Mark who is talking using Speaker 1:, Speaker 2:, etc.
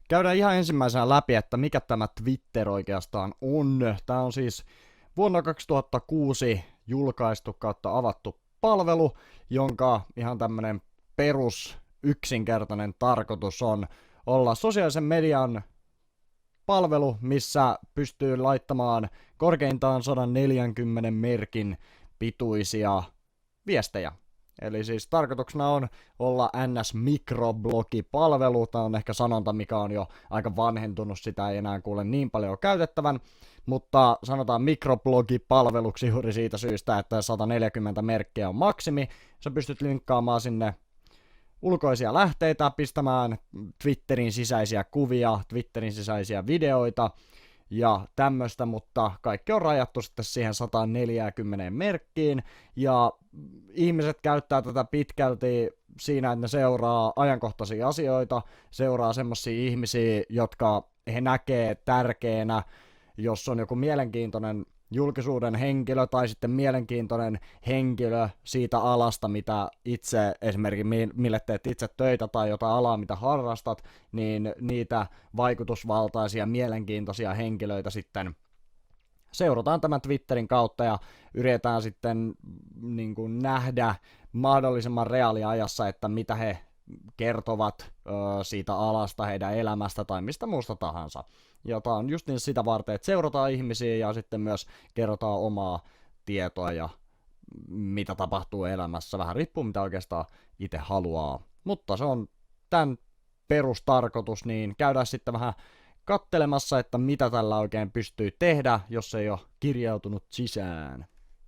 Speaker 1: Käydään ihan ensimmäisenä läpi, että mikä tämä Twitter oikeastaan on. Tämä on siis vuonna 2006 julkaistu kautta avattu palvelu, jonka ihan tämmönen perus yksinkertainen tarkoitus on olla sosiaalisen median palvelu, missä pystyy laittamaan korkeintaan 140 merkin pituisia viestejä. Eli siis tarkoituksena on olla NS-mikroblogipalvelu. Tämä on ehkä sanonta, mikä on jo aika vanhentunut, sitä ei enää kuule niin paljon käytettävän, mutta sanotaan mikroblogipalveluksi juuri siitä syystä, että 140 merkkiä on maksimi. Sä pystyt linkkaamaan sinne ulkoisia lähteitä, pistämään Twitterin sisäisiä kuvia, Twitterin sisäisiä videoita ja tämmöistä, mutta kaikki on rajattu sitten siihen 140 merkkiin, ja ihmiset käyttää tätä pitkälti siinä, että ne seuraa ajankohtaisia asioita, seuraa semmosia ihmisiä, jotka he näkee tärkeänä, jos on joku mielenkiintoinen julkisuuden henkilö tai sitten mielenkiintoinen henkilö siitä alasta, mitä itse esimerkiksi mille teet itse töitä tai jotain alaa, mitä harrastat, niin niitä vaikutusvaltaisia, mielenkiintoisia henkilöitä sitten seurataan tämän Twitterin kautta ja yritetään sitten niin kuin nähdä mahdollisimman reaaliajassa, että mitä he kertovat siitä alasta, heidän elämästä tai mistä muusta tahansa. Ja tää on just niin sitä varten, että seurataan ihmisiä ja sitten myös kerrotaan omaa tietoa ja mitä tapahtuu elämässä. Vähän riippuu mitä oikeastaan itse haluaa. Mutta se on tämän perustarkoitus, niin käydään sitten vähän kattelemassa, että mitä tällä oikein pystyy tehdä, jos ei ole kirjautunut sisään.